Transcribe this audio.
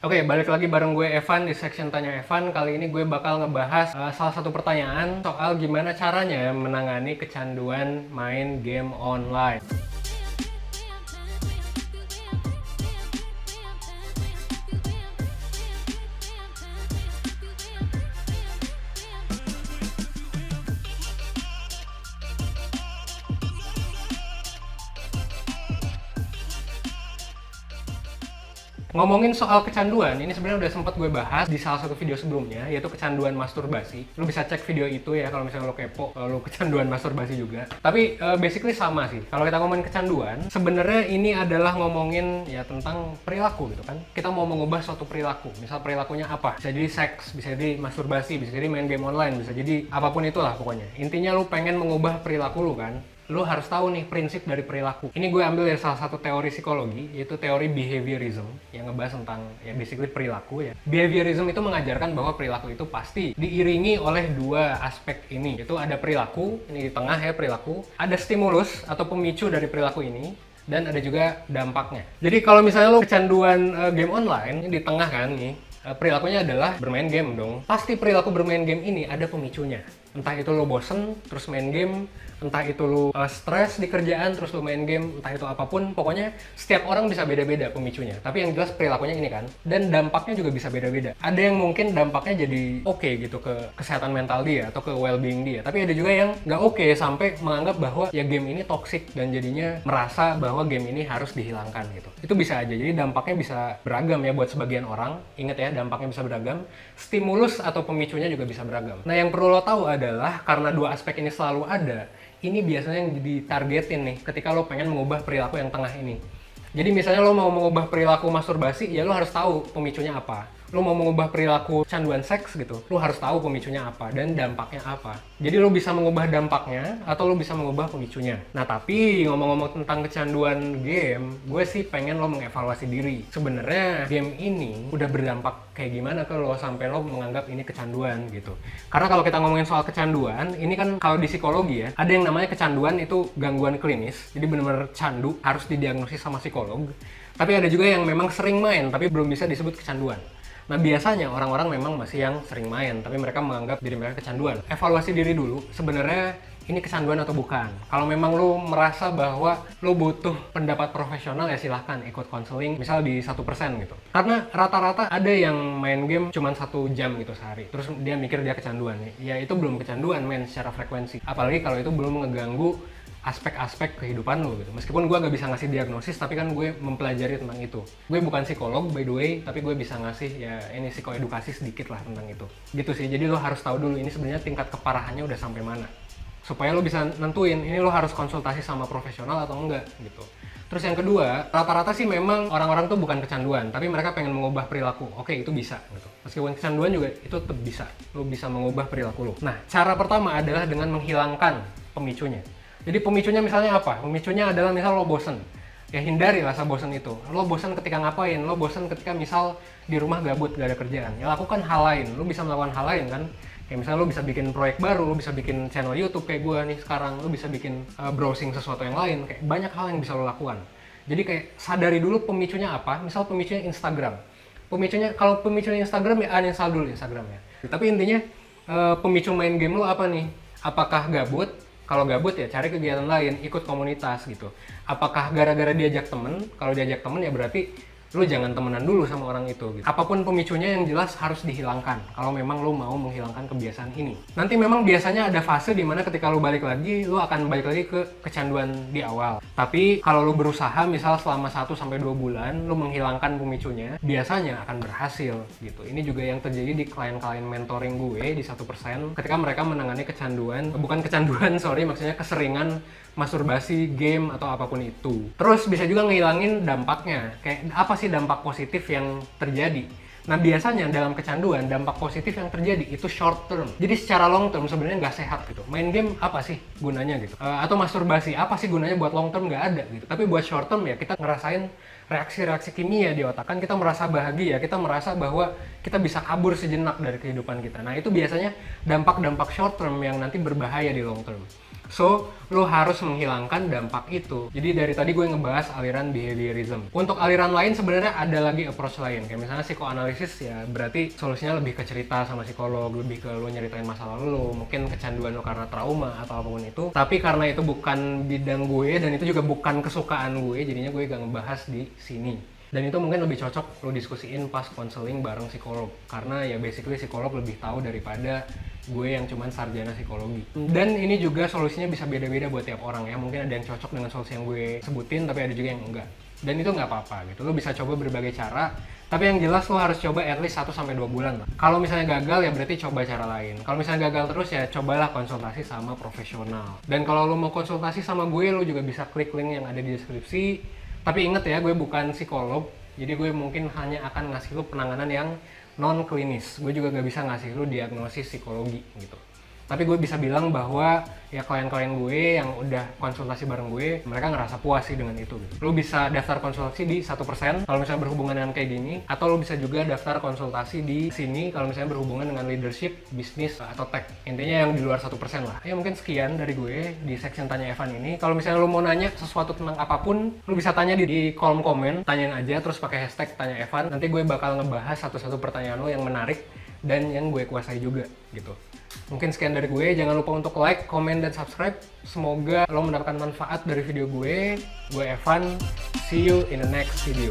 Oke, balik lagi bareng gue Evan di section Tanya Evan. Kali ini gue bakal ngebahas salah satu pertanyaan soal gimana caranya menangani kecanduan main game online. Ngomongin soal kecanduan, ini sebenarnya udah sempat gue bahas di salah satu video sebelumnya, yaitu kecanduan masturbasi. Lu bisa cek video itu ya kalau misalnya lu kepo, kalau lu kecanduan masturbasi juga. Tapi basically sama sih. Kalau kita ngomongin kecanduan, sebenarnya ini adalah ngomongin ya tentang perilaku gitu kan. Kita mau mengubah suatu perilaku. Misal perilakunya apa? Bisa jadi seks, bisa jadi masturbasi, bisa jadi main game online, bisa jadi apapun itulah pokoknya. Intinya lu pengen mengubah perilaku lu kan. Lu harus tahu nih prinsip dari perilaku. Ini gue ambil dari salah satu teori psikologi, yaitu teori behaviorism, yang ngebahas tentang ya basically perilaku ya. Behaviorism itu mengajarkan bahwa perilaku itu pasti diiringi oleh dua aspek ini. Itu ada perilaku, ini di tengah ya perilaku, ada stimulus atau pemicu dari perilaku ini, dan ada juga dampaknya. Jadi kalau misalnya lu kecanduan game online, ini di tengah kan nih, perilakunya adalah bermain game dong. Pasti perilaku bermain game ini ada pemicunya. Entah itu lo bosen, terus main game, entah itu lo stres di kerjaan, terus lo main game, entah itu apapun. Pokoknya setiap orang bisa beda-beda pemicunya. Tapi yang jelas perilakunya ini kan. Dan dampaknya juga bisa beda-beda. Ada yang mungkin dampaknya jadi oke gitu ke kesehatan mental dia atau ke well-being dia. Tapi ada juga yang nggak oke sampai menganggap bahwa ya game ini toxic dan jadinya merasa bahwa game ini harus dihilangkan gitu. Itu bisa aja. Jadi dampaknya bisa beragam ya buat sebagian orang. Ingat ya, dampaknya bisa beragam. Stimulus atau pemicunya juga bisa beragam. Nah, yang perlu lo tahu adalah karena dua aspek ini selalu ada, ini biasanya yang ditargetin nih ketika lo pengen mengubah perilaku yang tengah ini. Jadi misalnya lo mau mengubah perilaku masturbasi, ya lo harus tahu pemicunya apa. Lo mau mengubah perilaku canduan seks gitu, lo harus tahu pemicunya apa dan dampaknya apa. Jadi lo bisa mengubah dampaknya atau lo bisa mengubah pemicunya. Nah tapi ngomong-ngomong tentang kecanduan game, gue sih pengen lo mengevaluasi diri. Sebenarnya game ini udah berdampak kayak gimana ke lo sampai lo menganggap ini kecanduan gitu. Karena kalau kita ngomongin soal kecanduan, ini kan kalau di psikologi ya, ada yang namanya kecanduan itu gangguan klinis. Jadi benar-benar candu, harus didiagnosis sama psikolog. Tapi ada juga yang memang sering main, tapi belum bisa disebut kecanduan. Nah biasanya orang-orang memang masih yang sering main, tapi mereka menganggap diri mereka kecanduan. Evaluasi diri dulu, sebenarnya ini kecanduan atau bukan. Kalau memang lo merasa bahwa lo butuh pendapat profesional ya silahkan ikut konseling, misal di 1% gitu. Karena rata-rata ada yang main game cuma 1 jam gitu sehari, terus dia mikir dia kecanduan. Ya itu belum kecanduan main secara frekuensi. Apalagi kalau itu belum ngeganggu aspek-aspek kehidupan lo gitu. Meskipun gue gak bisa ngasih diagnosis, tapi kan gue mempelajari tentang itu. Gue bukan psikolog by the way, tapi gue bisa ngasih ya ini psikoedukasi sedikit lah tentang itu. Gitu sih, jadi lo harus tahu dulu ini sebenarnya tingkat keparahannya udah sampai mana. Supaya lo bisa nentuin, ini lo harus konsultasi sama profesional atau enggak gitu. Terus yang kedua, rata-rata sih memang orang-orang tuh bukan kecanduan, tapi mereka pengen mengubah perilaku. Oke, itu bisa gitu. Meskipun kecanduan juga itu tetap bisa. Lo bisa mengubah perilaku lo. Nah, cara pertama adalah dengan menghilangkan pemicunya. Jadi pemicunya misalnya apa? Pemicunya adalah misal lo bosen. Ya hindari rasa bosen itu. Lo bosen ketika ngapain? Lo bosen ketika misal di rumah gabut, gak ada kerjaan. Ya lakukan hal lain. Lo bisa melakukan hal lain kan? Kayak misalnya lo bisa bikin proyek baru, lo bisa bikin channel YouTube kayak gue nih sekarang. Lo bisa bikin browsing sesuatu yang lain. Kayak banyak hal yang bisa lo lakukan. Jadi kayak sadari dulu pemicunya apa. Misal pemicunya Instagram. Kalau pemicunya Instagram ya uninstall dulu Instagramnya. Tapi intinya pemicu main game lo apa nih? Apakah gabut? Kalau gabut ya cari kegiatan lain, ikut komunitas gitu. Apakah gara-gara diajak temen? Kalau diajak temen ya berarti lu jangan temenan dulu sama orang itu gitu. Apapun pemicunya yang jelas harus dihilangkan kalau memang lu mau menghilangkan kebiasaan ini. Nanti memang biasanya ada fase dimana ketika lu balik lagi, lu akan balik lagi ke kecanduan di awal. Tapi kalau lu berusaha misal selama 1-2 bulan lu menghilangkan pemicunya, biasanya akan berhasil gitu. Ini juga yang terjadi di klien-klien mentoring gue di 1% ketika mereka menangani kecanduan, bukan kecanduan sorry, maksudnya keseringan masturbasi, game, atau apapun itu. Terus bisa juga ngehilangin dampaknya. Kayak apa sih dampak positif yang terjadi? Nah biasanya dalam kecanduan, dampak positif yang terjadi itu short term. Jadi secara long term sebenarnya nggak sehat gitu. Main game apa sih gunanya gitu? Atau masturbasi, apa sih gunanya buat long term? Nggak ada gitu. Tapi buat short term ya kita ngerasain reaksi-reaksi kimia di otak. Kan kita merasa bahagia, kita merasa bahwa kita bisa kabur sejenak dari kehidupan kita. Nah itu biasanya dampak-dampak short term yang nanti berbahaya di long term. So, lo harus menghilangkan dampak itu. Jadi dari tadi gue ngebahas aliran behaviorism. Untuk aliran lain sebenarnya ada lagi approach lain. Kayak misalnya psikoanalisis ya berarti solusinya lebih ke cerita sama psikolog, lebih ke lo nyeritain masa lalu lo, mungkin kecanduan lo karena trauma atau apapun itu. Tapi karena itu bukan bidang gue dan itu juga bukan kesukaan gue, jadinya gue gak ngebahas di sini. Dan itu mungkin lebih cocok lo diskusiin pas konseling bareng psikolog. Karena ya basically psikolog lebih tahu daripada gue yang cuman sarjana psikologi. Dan ini juga solusinya bisa beda-beda buat tiap orang ya. Mungkin ada yang cocok dengan solusi yang gue sebutin, tapi ada juga yang enggak. Dan itu nggak apa-apa gitu. Lo bisa coba berbagai cara. Tapi yang jelas lo harus coba at least 1-2 bulan lah. Kalau misalnya gagal ya berarti coba cara lain. Kalau misalnya gagal terus ya cobalah konsultasi sama profesional. Dan kalau lo mau konsultasi sama gue, lo juga bisa klik link yang ada di deskripsi. Tapi inget ya, gue bukan psikolog, jadi gue mungkin hanya akan ngasih lu penanganan yang non-klinis. Gue juga gak bisa ngasih lu diagnosis psikologi gitu. Tapi gue bisa bilang bahwa ya klien-klien gue yang udah konsultasi bareng gue, mereka ngerasa puas sih dengan itu gitu. Lu bisa daftar konsultasi di 1% kalau misalnya berhubungan dengan kayak gini, atau lu bisa juga daftar konsultasi di sini kalau misalnya berhubungan dengan leadership, bisnis, atau tech. Intinya yang di luar 1% lah. Ya mungkin sekian dari gue di section Tanya Evan ini. Kalau misalnya lu mau nanya sesuatu tentang apapun, lu bisa tanya di kolom komen, tanyain aja terus pakai hashtag Tanya Evan. Nanti gue bakal ngebahas satu-satu pertanyaan lo yang menarik dan yang gue kuasai juga gitu. Mungkin sekian dari gue, jangan lupa untuk like, komen, dan subscribe. Semoga lo mendapatkan manfaat dari video gue. Gue Evan, see you in the next video.